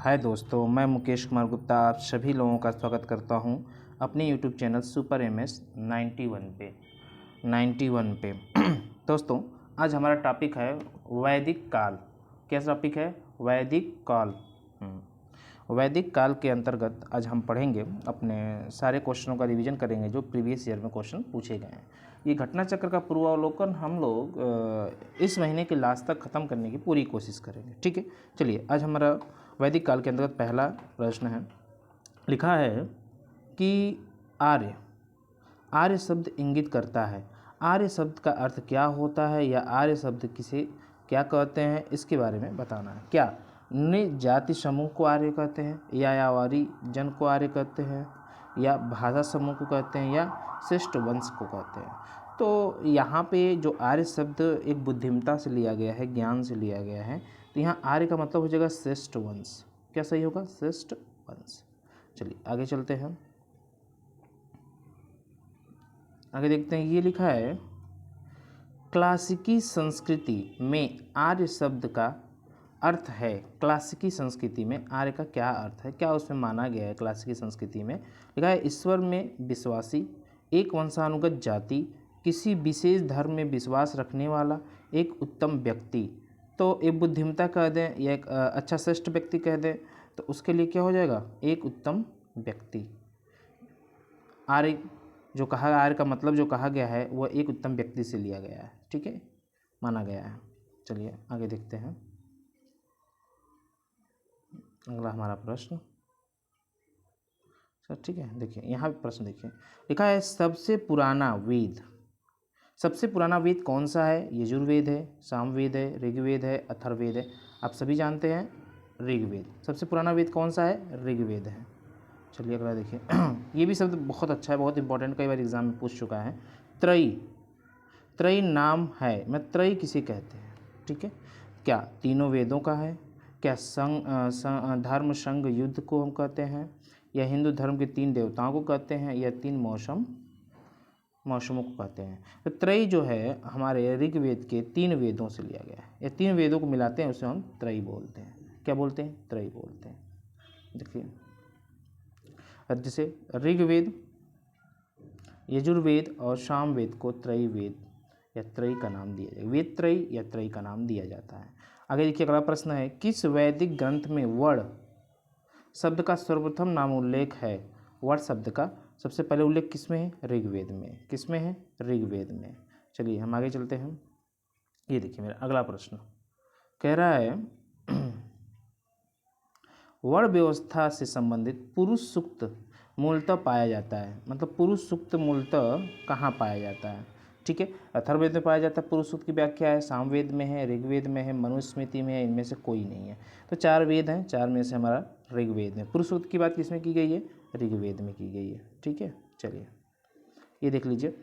हाय दोस्तों, मैं मुकेश कुमार गुप्ता आप सभी लोगों का स्वागत करता हूं अपने यूट्यूब चैनल सुपर एमएस 91 पे। दोस्तों, आज हमारा टॉपिक है वैदिक काल। कैसा टॉपिक है? वैदिक काल। वैदिक काल के अंतर्गत आज हम पढ़ेंगे, अपने सारे क्वेश्चनों का रिवीजन करेंगे जो प्रीवियस ईयर में क्वेश्चन पूछे गए हैं। ये घटना चक्र का पूर्वावलोकन हम लोग इस महीने के लास्ट तक ख़त्म करने की पूरी कोशिश करेंगे। ठीक है, चलिए आज हमारा वैदिक काल के अंतर्गत पहला प्रश्न है। लिखा है कि आर्य शब्द इंगित करता है। आर्य शब्द का अर्थ क्या होता है या आर्य शब्द किसे क्या कहते हैं, इसके बारे में बताना है। क्या निम्न जाति समूह को आर्य कहते हैं, या यावारी जन को आर्य कहते हैं, या भाषा समूह को कहते हैं, या श्रेष्ठ वंश को कहते हैं। तो यहाँ पे जो आर्य शब्द एक बुद्धिमत्ता से लिया गया है, ज्ञान से लिया गया है, तो यहाँ आर्य का मतलब हो जाएगा श्रेष्ठ वंश। क्या सही होगा? श्रेष्ठ वंश। चलिए आगे चलते हैं, आगे देखते हैं। ये लिखा है क्लासिकी संस्कृति में आर्य शब्द का अर्थ है। क्लासिकी संस्कृति में आर्य का क्या अर्थ है, क्या उसमें माना गया है? क्लासिकी संस्कृति में लिखा है ईश्वर में विश्वासी, एक वंशानुगत जाति, किसी विशेष धर्म में विश्वास रखने वाला, एक उत्तम व्यक्ति। तो एक बुद्धिमत्ता कह दें या एक अच्छा श्रेष्ठ व्यक्ति कह दें, तो उसके लिए क्या हो जाएगा? एक उत्तम व्यक्ति। आर्य जो कहा, आर्य का मतलब जो कहा गया है वह एक उत्तम व्यक्ति से लिया गया है। ठीक है, माना गया है। चलिए आगे देखते हैं अगला हमारा प्रश्न। सर ठीक है, देखिए यहाँ प्रश्न देखिए, लिखा है सबसे पुराना वेद। सबसे पुराना वेद कौन सा है? यजुर्वेद है, सामवेद है, ऋग्वेद है, अथर्ववेद है। आप सभी जानते हैं ऋग्वेद। सबसे पुराना वेद कौन सा है? ऋग्वेद है। चलिए अगला देखिए। ये भी शब्द बहुत अच्छा है, बहुत इंपॉर्टेंट, कई बार एग्जाम में पूछ चुका है। त्रयी। त्रयी नाम है, मैं त्रयी किसे कहते हैं? ठीक है, क्या तीनों वेदों का है? क्या धर्म संघ युद्ध को हम कहते हैं, या हिंदू धर्म के 3 देवताओं को कहते हैं, या 3 मौसमों को कहते हैं? तो त्रयी जो है हमारे ऋग्वेद के 3 वेदों से लिया गया है। ये 3 वेदों को मिलाते हैं, उसे हम त्रयी बोलते हैं। क्या बोलते हैं? त्रयी बोलते हैं। देखिए जैसे ऋग्वेद, यजुर्वेद और सामवेद को त्रयी वेद या त्रयी का नाम दिया जाएगा। वेद त्रयी या त्रयी का नाम दिया जाता है। आगे देखिए अगला प्रश्न है, किस वैदिक ग्रंथ में वर्ण शब्द का सर्वप्रथम नाम उल्लेख है? वर्ण शब्द का सबसे पहले उल्लेख किस में है? ऋग्वेद में। किस में है? ऋग्वेद में। चलिए हम आगे चलते हैं। ये देखिए मेरा अगला प्रश्न कह रहा है वर्ण व्यवस्था से संबंधित पुरुष सूक्त मूलतः पाया जाता है। मतलब पुरुष सूक्त मूलतः कहाँ पाया जाता है? ठीक है, अथर्ववेद में पाया जाता है। पुरुष सूक्त की व्याख्या है, सामवेद में है, ऋग्वेद में है, मनुस्मृति में है, इनमें से कोई नहीं है। तो 4 वेद हैं, 4 में से हमारा ऋग्वेद में। पुरुष सूक्त की बात किसमें की गई है? ऋग्वेद में की गई है। ठीक है, चलिए ये देख लीजिए,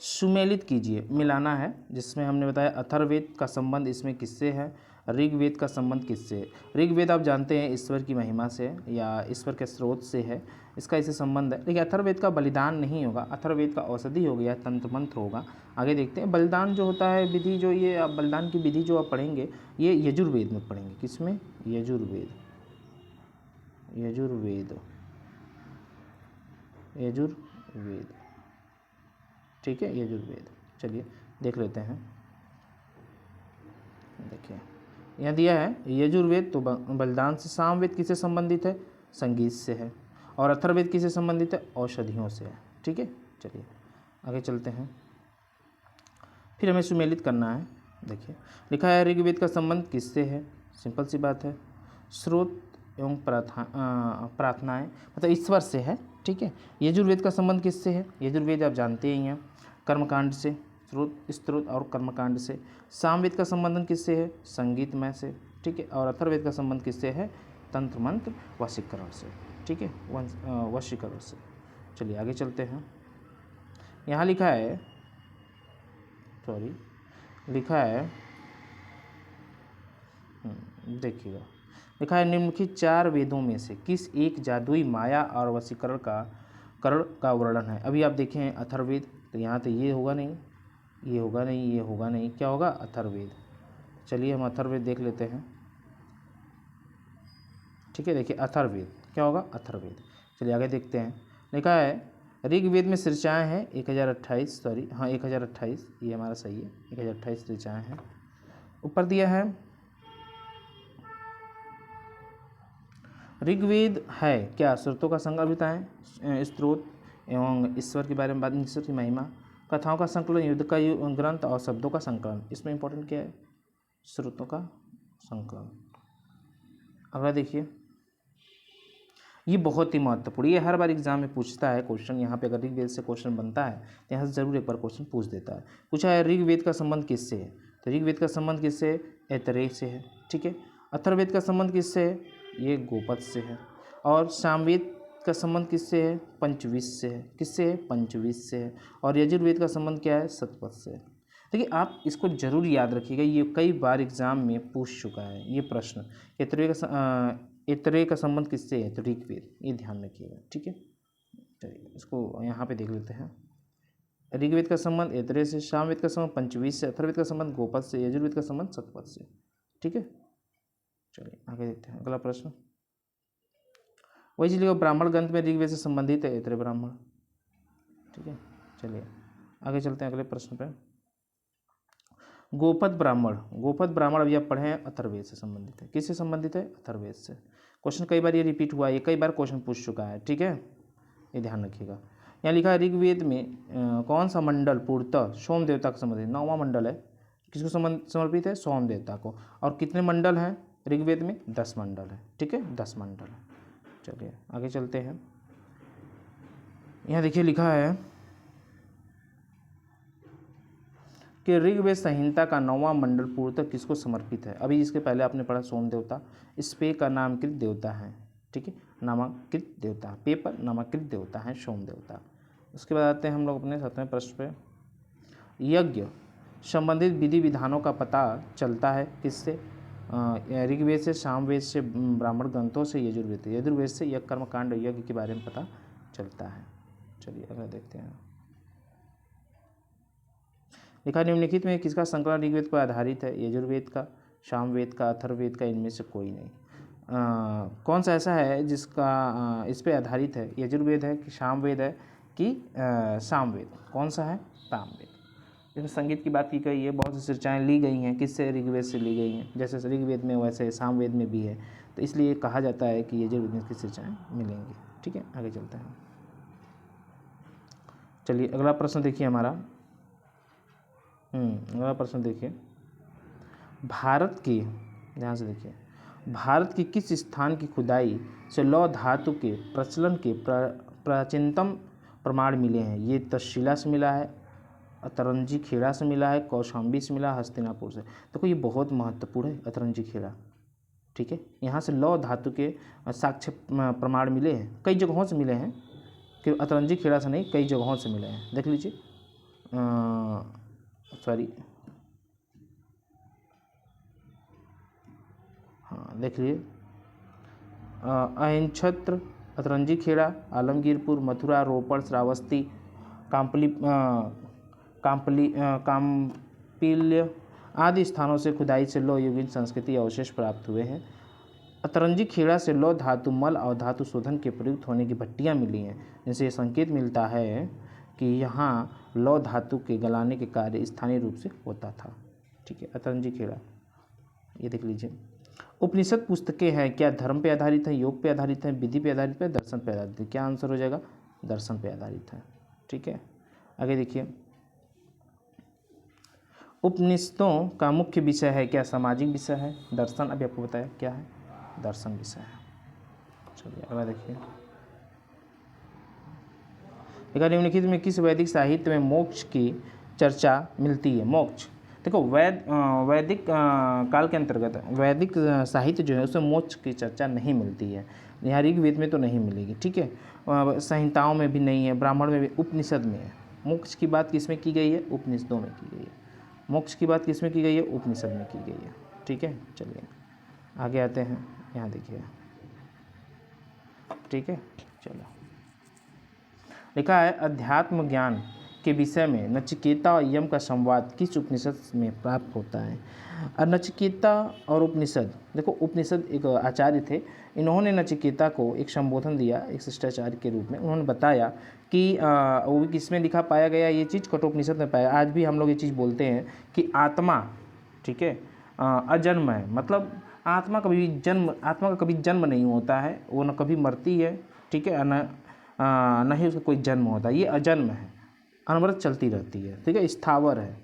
सुमेलित कीजिए, मिलाना है, जिसमें हमने बताया अथर्ववेद का संबंध इसमें किससे है, ऋग्वेद का संबंध किससे है। ऋग्वेद आप जानते हैं ईश्वर की महिमा से या ईश्वर के स्रोत से है, इसका इससे संबंध है। लेकिन अथर्ववेद का बलिदान नहीं होगा, अथर्ववेद का औषधि हो गया, तंत्र मंत्र होगा। आगे देखते हैं बलिदान जो होता है विधि, जो ये आप बलिदान की विधि जो आप पढ़ेंगे ये यजुर्वेद में पढ़ेंगे। किसमें? यजुर्वेद। ठीक है, यजुर्वेद। चलिए देख लेते हैं। देखिए यहाँ दिया है यजुर्वेद तो बलिदान से, सामवेद किससे संबंधित है? संगीत से है, और अथर्ववेद किससे संबंधित है? औषधियों से है। ठीक है, चलिए आगे चलते हैं, फिर हमें सुमेलित करना है। देखिए लिखा है ऋग्वेद का संबंध किससे है? सिंपल सी बात है, स्रोत एवं प्रार्थनाएं, मतलब ईश्वर से है। ठीक है, यजुर्वेद का संबंध किससे है? यजुर्वेद आप जानते ही हैं, कर्मकांड से, स्त्रोत और कर्मकांड से। सामवेद का संबंधन किससे है? संगीतमय से। ठीक है, और अथर्ववेद का संबंध किससे है? तंत्र मंत्र वशीकरण से। ठीक है, वशीकरण से। चलिए आगे चलते हैं। यहाँ लिखा है, देखिएगा, लिखा है निम्नलिखित 4 वेदों में से किस एक जादुई माया और वशीकरण का वर्णन है? अभी आप देखें अथर्ववेद, तो यहाँ तो ये होगा नहीं, ये होगा नहीं, ये होगा नहीं, क्या होगा? अथर्ववेद। चलिए हम अथर्ववेद देख लेते हैं। ठीक है। देखिए अथर्ववेद क्या होगा, अथर्ववेद। चलिए आगे देखते हैं। लिखा है ऋग्वेद में ऋचाएँ हैं 1028, सॉरी हाँ 1028, ये हमारा सही है, 1028 ऋचाएँ हैं। ऊपर दिया है ऋग्वेद है क्या, स्रोतों का संग्रह बताएं, स्रोत एवं ईश्वर के बारे में बात, ईश्वर की महिमा, कथाओं का संकलन, युद्ध का ग्रंथ और शब्दों का संकलन। इसमें इंपॉर्टेंट क्या है, स्रोतों का संकलन। अगला देखिए, ये बहुत ही महत्वपूर्ण, ये हर बार एग्जाम में पूछता है क्वेश्चन। यहाँ पे अगर ऋग्वेद से क्वेश्चन बनता है तो यहाँ से जरूर एक बार क्वेश्चन पूछ देता है। पूछा है ऋग्वेद का संबंध किससे है, तो ऋग्वेद का संबंध किससे है, ऐतरेय से है, ठीक है। अथर्ववेद का संबंध किससे है, ये गोपद से है। और सामवेद का संबंध किससे है, पंचविश से है। किससे है, पंचविश से है। और यजुर्वेद का संबंध क्या है, शतपथ से है। देखिए आप इसको जरूर याद रखिएगा, ये कई बार एग्जाम में पूछ चुका है ये प्रश्न। ऐतरेय का संबंध किससे है, तो ऋग्वेद, ये ध्यान रखिएगा, ठीक है। चलिए इसको यहाँ पे देख लेते हैं। ऋग्वेद का संबंध ऐतरेय से, सामवेद का संबंध पंचविश से, अथर्ववेद का संबंध गोपद से, यजुर्वेद का संबंध शतपथ से, ठीक है। चलिए आगे देखते हैं अगला प्रश्न। वही चलिए ब्राह्मण ग्रंथ में ऋग्वेद से संबंधित है ऐतरेय ब्राह्मण, ठीक है। चलिए आगे चलते हैं अगले प्रश्न पे। गोपद ब्राह्मण, गोपद ब्राह्मण अभी आप पढ़े हैं, अथर्ववेद से संबंधित है। किससे संबंधित है, अथर्ववेद से। क्वेश्चन कई बार ये रिपीट हुआ है, ये कई बार क्वेश्चन पूछ चुका है, ठीक है, ये ध्यान रखिएगा। यहाँ लिखा है ऋग्वेद में कौन सा मंडल पूर्णतः सोम देवता का संबंधित, 9वां मंडल है, किसको समर्पित है, सोम देवता को। और कितने मंडल हैं ऋग्वेद में, 10 मंडल है, ठीक है, 10 मंडल है। चलिए आगे चलते हैं। यहाँ देखिए लिखा है कि ऋग्वेद संहिता का 9वां मंडल पूर्णतः किसको समर्पित है। अभी इसके पहले आपने पढ़ा सोम देवता, इस पे का नामकृत देवता है, ठीक है, नामांकित देवता, पे पर नामांकित देवता है सोम देवता। उसके बाद आते हैं हम लोग अपने 7वें प्रश्न पे। यज्ञ संबंधित विधि विधानों का पता चलता है किससे, ऋग्वेद से, सामवेद से, ब्राह्मण ग्रंथों से, यजुर्वेद से। यजुर्वेद से यज्ञ कर्मकांड यज्ञ के बारे में पता चलता है। चलिए अगला देखते हैं। लिखा निम्नलिखित में किसका संकलन ऋग्वेद पर आधारित है, यजुर्वेद का, सामवेद का, अथर्ववेद का, इनमें से कोई नहीं। कौन सा ऐसा है जिसका इस पे आधारित है, यजुर्वेद है कि सामवेद है कि सामवेद, कौन सा है, सामवेद। इसमें संगीत की बात की गई है, बहुत सी चर्चाएँ ली गई हैं, किससे, ऋग्वेद से ली गई हैं। जैसे ऋग्वेद में वैसे सामवेद में भी है, तो इसलिए कहा जाता है कि यजुर्वेद में इसकी चर्चाएँ मिलेंगी, ठीक है। आगे चलते हैं। चलिए अगला प्रश्न देखिए हमारा, अगला प्रश्न देखिए। भारत की, ध्यान से देखिए, भारत की किस स्थान की खुदाई से लौह धातु के प्रचलन के प्राचीनतम प्रमाण मिले हैं। ये तक्षशिला से मिला है, अतरंजी खेड़ा से मिला है, कौशाम्बी से मिला, हस्तिनापुर से। देखो ये बहुत महत्वपूर्ण है, अतरंजी खेड़ा, ठीक है। यहाँ से लौह धातु के साक्ष्य प्रमाण मिले हैं, कई जगहों से मिले हैं, कि अतरंजी खेड़ा से नहीं, कई जगहों से मिले हैं। देख लीजिए, सॉरी हाँ देख लीजिए, अहिंछत्र, अतरंजी खेड़ा, आलमगीरपुर, मथुरा, रोपड़, श्रावस्ती, काम्पिल्य आदि स्थानों से खुदाई से लौह युगीन संस्कृति अवशेष प्राप्त हुए हैं। अतरंजी खेड़ा से लौह धातु मल और धातु शोधन के प्रयुक्त होने की भट्टियाँ मिली हैं, जिनसे ये संकेत मिलता है कि यहाँ लौह धातु के गलाने के कार्य स्थानीय रूप से होता था, ठीक है। अतरंजी खेड़ा, ये देख लीजिए। उपनिषद पुस्तकें हैं क्या धर्म पे आधारित है, योग पे आधारित है, विधि पे आधारित है, दर्शन पे आधारित है। क्या आंसर हो जाएगा, दर्शन पे आधारित है, ठीक है। आगे देखिए, उपनिषदों का मुख्य विषय है क्या, सामाजिक विषय है, दर्शन, अभी आपको बताया क्या है, दर्शन विषय है। चलिए अगला देखिए। निम्नलिखित में किस वैदिक साहित्य में मोक्ष की चर्चा मिलती है। मोक्ष, देखो वैदिक काल के अंतर्गत वैदिक साहित्य जो है उसमें मोक्ष की चर्चा नहीं मिलती है। यहाँ ऋग्वेद में तो नहीं मिलेगी, ठीक है, संहिताओं में भी नहीं है, ब्राह्मण में भी, उपनिषद में है। मोक्ष की बात किस में की गई है, उपनिषदों में की गई है। मोक्ष की बात किस में की गई है, उपनिषद में की गई है, ठीक है। चलिए आगे आते हैं, यहाँ देखिए, ठीक है। चलो लिखा है अध्यात्म ज्ञान के विषय में नचिकेता और यम का संवाद किस उपनिषद में प्राप्त होता है? और नचिकेता और उपनिषद, देखो उपनिषद एक आचार्य थे, इन्होंने नचिकेता को एक संबोधन दिया एक शिष्टाचार्य के रूप में। उन्होंने बताया कि वो भी किस में लिखा पाया गया ये चीज़, कठोपनिषद में पाया। आज भी हम लोग ये चीज़ बोलते हैं कि आत्मा, ठीक है, अजन्म है, मतलब आत्मा का कभी जन्म नहीं होता है, वो न कभी मरती है, ठीक है, न ही उसका कोई जन्म होता है, ये अजन्म है, अनवरत चलती रहती है, ठीक है, स्थावर है।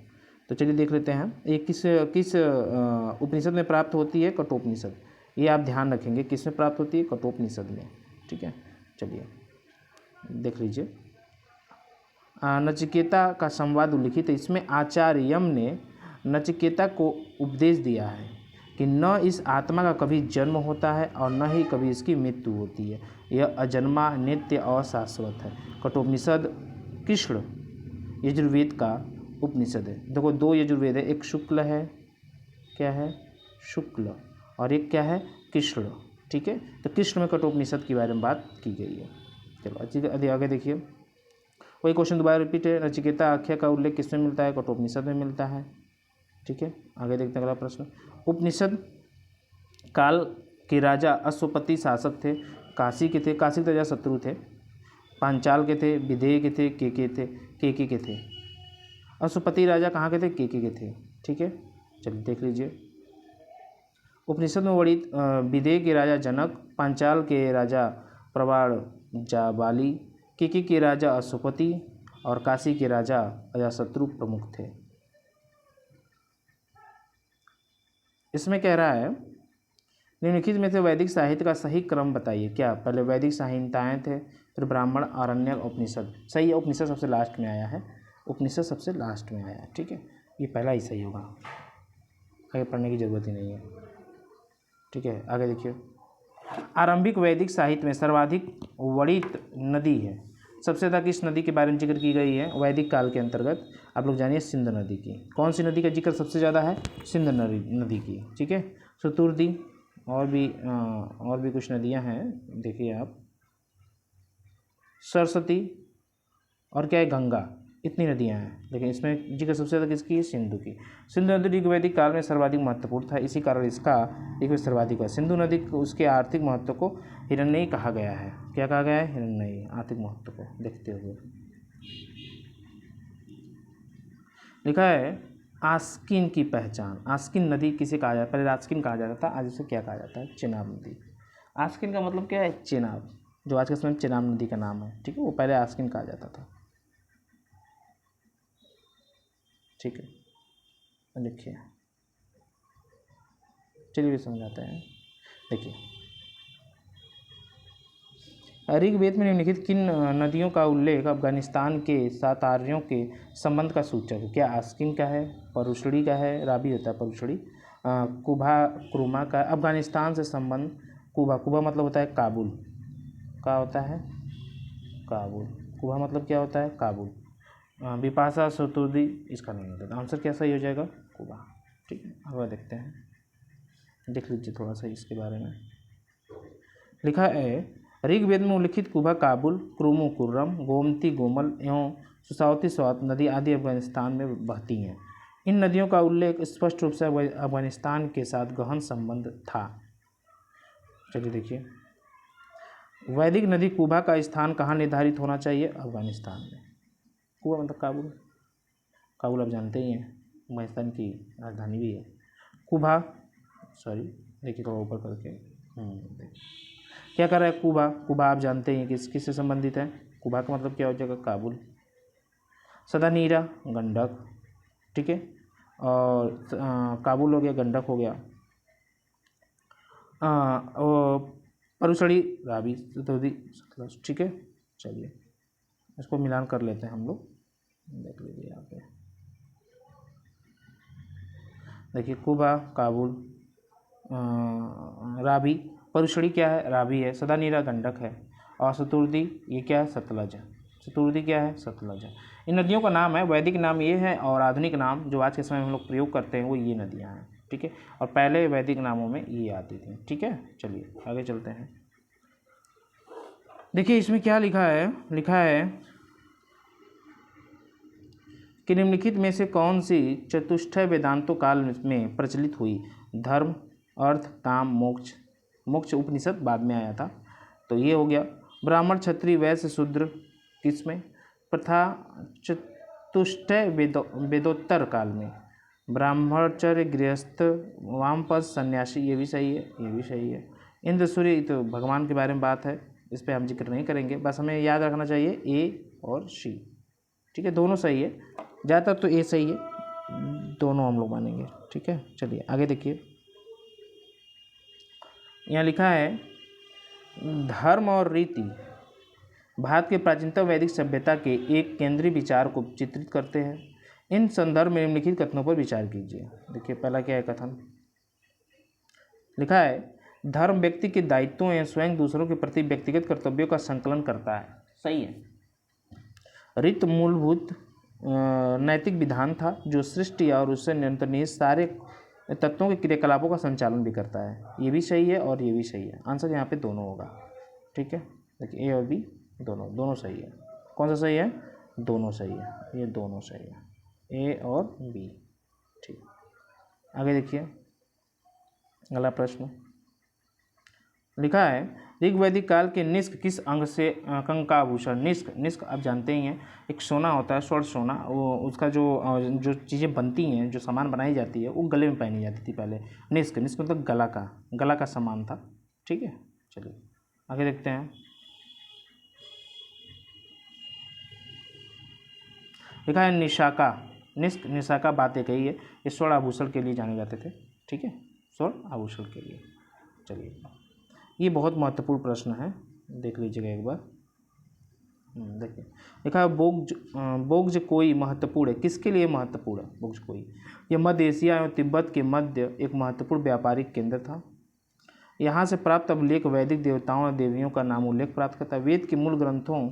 तो चलिए देख लेते हैं ये किस उपनिषद में प्राप्त होती है? कठोपनिषद। ये आप ध्यान रखेंगे, किस में प्राप्त होती है? कठोपनिषद में, ठीक है। चलिए देख लीजिए, नचिकेता का संवाद उल्लिखित है। इसमें आचार्य यम ने नचिकेता को उपदेश दिया है कि न इस आत्मा का कभी जन्म होता है और न ही कभी इसकी मृत्यु होती है, यह अजन्मा, नित्य और शाश्वत है। कठोपनिषद कृष्ण यजुर्वेद का उपनिषद है। देखो दो यजुर्वेद है, एक शुक्ल है, क्या है? शुक्ल, और एक क्या है? कृष्ण, ठीक है। तो कृष्ण में कठोपनिषद के बारे में बात की गई है। चलो आगे देखिए, वही क्वेश्चन दोबारा रिपीट है। नचिकेता आख्या का उल्लेख किसमें मिलता है? कठोपनिषद में मिलता है, ठीक है। आगे देखते हैं अगला प्रश्न। उपनिषद काल के राजा अश्वपति शासक थे, काशी के थे, काशी के राजा शत्रु थे, पांचाल के थे, विदेह के थे, केके के थे। अश्वपति राजा कहाँ के थे? केके के थे, ठीक है। चलिए देख लीजिए, उपनिषद में वर्णित विदेह के राजा जनक, पांचाल के राजा प्रवाण जाबाली, केके के राजा अश्वपति और काशी के राजा अजाशत्रु प्रमुख थे। इसमें कह रहा है निम्नलिखित में से वैदिक साहित्य का सही क्रम बताइए। क्या? पहले वैदिक संहिताएं थे, फिर ब्राह्मण, आरण्यक, उपनिषद। सही है, उपनिषद सबसे लास्ट में आया है, उपनिषद सबसे लास्ट में आया है, ठीक है, ये पहला ही सही होगा, आगे पढ़ने की जरूरत ही नहीं है, ठीक है। आगे देखिए, आरंभिक वैदिक साहित्य में सर्वाधिक वर्णित नदी है, सबसे ज़्यादा किस नदी के बारे में जिक्र की गई है वैदिक काल के अंतर्गत? आप लोग जानिए, सिंधु नदी की। कौन सी नदी का जिक्र सबसे ज़्यादा है? सिंधु नदी की, ठीक है। शतुर्दी, और भी कुछ नदियां हैं, देखिए आप, सरस्वती और क्या है? गंगा, इतनी नदियां हैं, लेकिन इसमें जिक्र सबसे ज़्यादा किसकी है? सिंधु की। सिंधु नदी वैदिक काल में सर्वाधिक महत्वपूर्ण था, इसी कारण इसका एक सर्वाधिक है। सिंधु नदी उसके आर्थिक महत्व को हिरण्ययी कहा गया है। क्या कहा गया है? हिरण्ययी, आर्थिक महत्व को देखते हुए। लिखा है आस्किन की पहचान। आस्किन नदी किसे कहा जाता है? पहले आस्किन कहा जाता था, आज उसे क्या कहा जाता है? चेनाब नदी। आस्किन का मतलब क्या है? चेनाब, जो आज के समय में चेनाब नदी का नाम है, ठीक है, वो पहले आस्किन कहा जाता था, ठीक है। देखिए, चलिए समझाते हैं। देखिए, ऋग्वेद में निम्नलिखित किन नदियों का उल्लेख अफगानिस्तान के साथ आर्यों के संबंध का सूचक है? क्या? आस्किन का है, परुशड़ी का है, राबी होता है परुशड़ी, कुबा क्रुमा का। अफगानिस्तान से संबंध, कुबा मतलब होता है काबुल, क्या होता है? काबुल। कुबा मतलब क्या होता है? काबुल। बिपाशा शतुर्दी, इसका नहीं होता, आंसर क्या सही हो जाएगा? कुबा, ठीक है। अब देखते हैं, देख लीजिए थोड़ा सा इसके बारे में। लिखा है ऋग्वेद में उल्लिखित कुबा, काबुल, क्रुमु कुर्रम, गोमती गोमल एवं सुसावती स्वात नदी आदि अफगानिस्तान में बहती हैं। इन नदियों का उल्लेख स्पष्ट रूप से अफगानिस्तान के साथ गहन संबंध था। चलिए देखिए, वैदिक नदी कुबा का स्थान कहाँ निर्धारित होना चाहिए? अफगानिस्तान में। कुबा मतलब काबुल, काबुल आप जानते ही हैं, अफगानिस्तान की राजधानी भी है। कुबा, सॉरी देखिए थोड़ा ऊपर करके, क्या कर रहा है? कुबा आप जानते हैं किससे संबंधित है? कुबा का मतलब क्या हो जाएगा? काबुल। सदानीरा, गंडक, ठीक है, और काबुल हो गया, गंडक हो गया, परुशड़ी, रावी, सतलज, ठीक है। चलिए इसको मिलान कर लेते हैं हम लोग, देख लीजिए यहाँ पे। देखिए, कुबा, काबुल, रावी, परुशड़ी क्या है? रावी है, सदानीरा गंडक है, और शतुर्दी ये क्या है? सतलज है। शतुर्दी क्या है? सतलज है। इन नदियों का नाम है, वैदिक नाम ये है, और आधुनिक नाम जो आज के समय में हम लोग प्रयोग करते हैं वो ये नदियाँ हैं, ठीक है। और पहले वैदिक नामों में ये आती थी, ठीक है। चलिए आगे चलते हैं। देखिए इसमें क्या लिखा है? लिखा है कि निम्नलिखित में से कौन सी चतुष्टय वेदांतों काल में प्रचलित हुई? धर्म, अर्थ, काम, मोक्ष। मोक्ष उपनिषद बाद में आया था, तो ये हो गया। ब्राह्मण, क्षत्रिय, वैश्य, शूद्र किसमें? प्रथा चतुष्टय वेदोत्तर काल में। ब्राह्मणचर्य, गृहस्थ, वामपथ, सन्यासी, ये भी सही है, ये भी सही है। इंद्र, सूर्य तो भगवान के बारे में बात है, इस पर हम जिक्र नहीं करेंगे, बस हमें याद रखना चाहिए ए और सी। ठीक है, दोनों सही है, ज़्यादातर तो ए सही है, दोनों हम लोग मानेंगे। ठीक है, चलिए आगे देखिए। यहाँ लिखा है धर्म और रीति भारत के प्राचीनतम वैदिक सभ्यता के एक केंद्रीय विचार को चित्रित करते हैं। इन संदर्भ में निम्नलिखित कथनों पर विचार कीजिए। देखिए पहला क्या है कथन, लिखा है धर्म व्यक्ति के दायित्वों या स्वयं दूसरों के प्रति व्यक्तिगत कर्तव्यों का संकलन करता है। सही है। रीत मूलभूत नैतिक विधान था जो सृष्टि और उससे निरंतर निहित सारे तत्वों के क्रियाकलापों का संचालन भी करता है। ये भी सही है और ये भी सही है। आंसर यहाँ पे दोनों होगा। ठीक है, देखिए ए और बी दोनों सही है। कौन सा सही है? दोनों सही है, ये दोनों सही है, ए और बी। ठीक, आगे देखिए अगला प्रश्न लिखा है ऋग्वैदिक काल के निष्क किस अंग से कंकाभूषण। निष्क आप जानते ही हैं, एक सोना होता है, स्वर्ण सोना, वो उसका जो चीज़ें बनती हैं, जो सामान बनाई जाती है, वो गले में पहनी जाती थी पहले। निष्क मतलब गला का सामान था। ठीक है, चलिए आगे देखते हैं। लिखा है निशाका। निशाका बात एक ही है, ये स्वर्ण आभूषण के लिए जाने जाते थे। ठीक है, स्वर्ण आभूषण के लिए। चलिए ये बहुत महत्वपूर्ण प्रश्न है, देख लीजिएगा एक बार। देखिए लिखा है बोग्ज कोई महत्वपूर्ण है। किसके लिए महत्वपूर्ण है बोग्ज कोई? यह मध्य एशिया एवं तिब्बत के मध्य एक महत्वपूर्ण व्यापारिक केंद्र था। यहाँ से प्राप्त अभिलेख वैदिक देवताओं और देवियों का नाम उल्लेख प्राप्त करता है। वेद के मूल ग्रंथों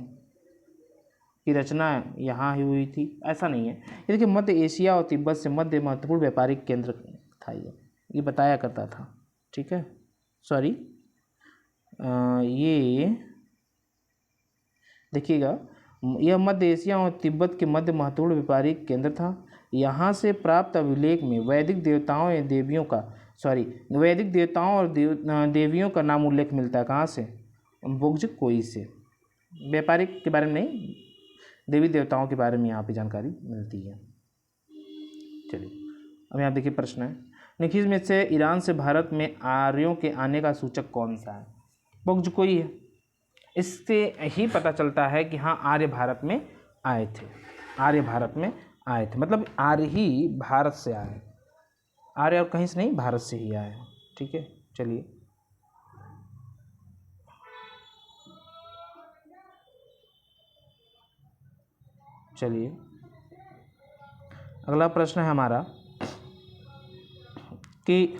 की रचना यहाँ ही हुई थी, ऐसा नहीं है। ये देखिए मध्य एशिया और तिब्बत से मध्य महत्वपूर्ण व्यापारिक केंद्र था, ये बताया करता था। ठीक है, सॉरी ये देखिएगा, यह मध्य एशिया और तिब्बत के मध्य महत्वपूर्ण व्यापारिक केंद्र था। यहाँ से प्राप्त अभिलेख में वैदिक देवताओं या देवियों का वैदिक देवताओं और देवियों का नाम उल्लेख मिलता है। कहाँ से? बोग्ज कोई से। व्यापारिक के बारे में नहीं, देवी देवताओं के बारे में यहाँ पे जानकारी मिलती है। चलिए अब यहाँ देखिए प्रश्न है निम्नलिखित में से ईरान से भारत में आर्यों के आने का सूचक कौन सा है? बोग्ज कोई है। इससे ही पता चलता है कि हाँ आर्य भारत में आए थे, आर्य भारत में आए थे, मतलब आर्य ही भारत से आए, आर्य और कहीं से नहीं, भारत से ही आए। ठीक है, चलिए अगला प्रश्न है हमारा कि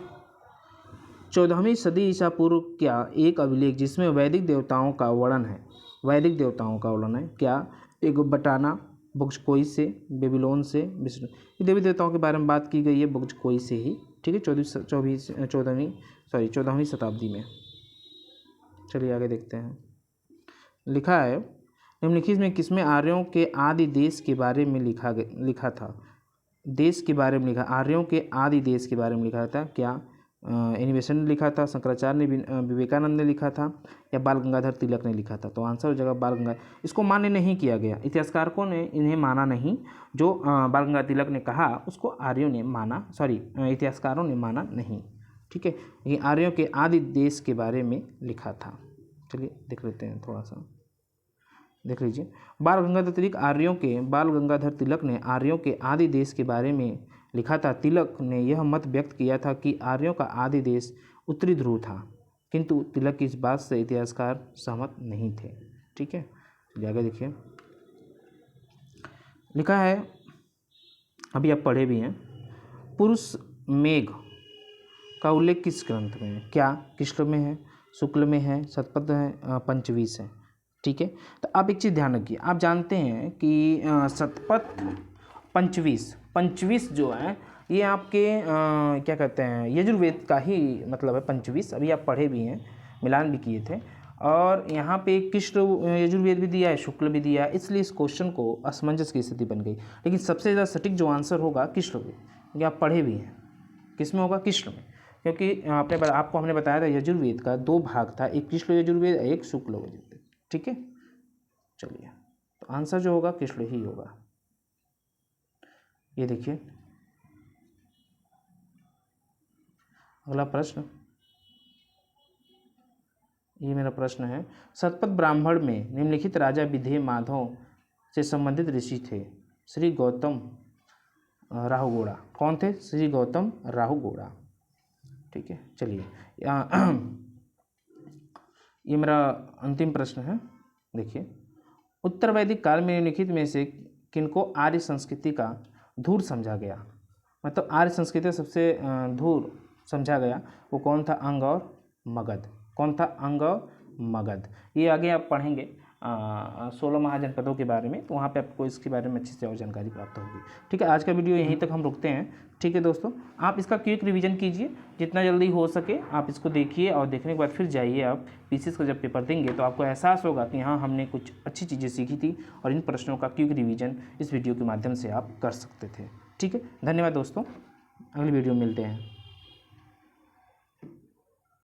14वीं सदी ईसा पूर्व क्या एक अभिलेख जिसमें वैदिक देवताओं का वर्णन है, क्या एक बटाना बोग्ज कोई से, बेबीलोन से, विष्णु, देवी देवताओं के बारे में बात की गई है बोग्ज कोई से ही। ठीक है, 14वीं शताब्दी में। चलिए आगे देखते हैं। लिखा है निम्नलिखित में किसमें आर्यों के आदि देश के बारे में लिखा था? देश के बारे में लिखा, आर्यों के आदि देश के बारे में लिखा था। क्या एनिमेशन ने लिखा था, शंकराचार्य ने, विवेकानंद ने लिखा था, या बाल गंगाधर तिलक ने लिखा था? तो आंसर हो जाएगा बाल गंगाधर। इसको मान्य नहीं किया गया, इतिहासकारों ने इन्हें माना नहीं। जो बाल गंगाधर तिलक ने कहा उसको आर्यों ने माना, इतिहासकारों ने माना नहीं। ठीक है, ये आर्यों के आदि देश के बारे में लिखा था। चलिए देख लेते हैं, थोड़ा सा देख लीजिए। बाल गंगाधर तिलक ने आर्यों के आदि देश के बारे में लिखा था। तिलक ने यह मत व्यक्त किया था कि आर्यों का आदि देश उत्तरी ध्रुव था, किंतु तिलक की इस बात से इतिहासकार सहमत नहीं थे। ठीक है, चलिए आगे देखिए। लिखा है, अभी आप पढ़े भी हैं, पुरुष मेघ का उल्लेख किस ग्रंथ में है? क्या कृष्ण में है, शुक्ल में है, शतपथ है, पंचवीस है? ठीक है, तो आप एक चीज़ ध्यान रखिए, आप जानते हैं कि शतपथ पंचवीस जो है ये आपके क्या कहते हैं, यजुर्वेद का ही मतलब है पंचवीस। अभी आप पढ़े भी हैं, मिलान भी किए थे। और यहाँ पे कृष्ण यजुर्वेद भी दिया है, शुक्ल भी दिया है, इसलिए इस क्वेश्चन को असमंजस की स्थिति बन गई। लेकिन सबसे ज़्यादा सटीक जो आंसर होगा कृष्ण में, क्योंकि आप पढ़े भी हैं, किस में होगा, कृष्ण में। क्योंकि आपको हमने बताया था यजुर्वेद का 2 भाग था, एक कृष्ण यजुर्वेद, एक शुक्ल यजुर्वेद। ठीक है, चलिए, तो आंसर जो होगा कृष्ण ही होगा। ये देखिए अगला प्रश्न, ये मेरा प्रश्न है, शतपथ ब्राह्मण में निम्नलिखित राजा विधेय माधव से संबंधित ऋषि थे। श्री गौतम राहुगोड़ा। कौन थे? श्री गौतम राहुगोड़ा। ठीक है, चलिए ये मेरा अंतिम प्रश्न है। देखिए, उत्तर वैदिक काल में निम्नलिखित में से किनको आर्य संस्कृति का धूर समझा गया? मतलब आर्य संस्कृति सबसे धूर समझा गया वो कौन था? अंग और मगध। कौन था? अंग और मगध। ये आगे आप पढ़ेंगे 16 महाजनपदों के बारे में, तो वहाँ पे आपको इसके बारे में अच्छी से और जानकारी प्राप्त होगी। ठीक है, आज का वीडियो यहीं तक हम रुकते हैं। ठीक है दोस्तों, आप इसका क्विक रिवीजन कीजिए, जितना जल्दी हो सके आप इसको देखिए, और देखने के बाद फिर जाइए आप पीसीएस का जब पेपर देंगे तो आपको एहसास होगा कि हाँ, हमने कुछ अच्छी चीज़ें सीखी थी, और इन प्रश्नों का क्विक रिवीजन इस वीडियो के माध्यम से आप कर सकते थे। ठीक है, धन्यवाद दोस्तों, अगली वीडियो में मिलते हैं।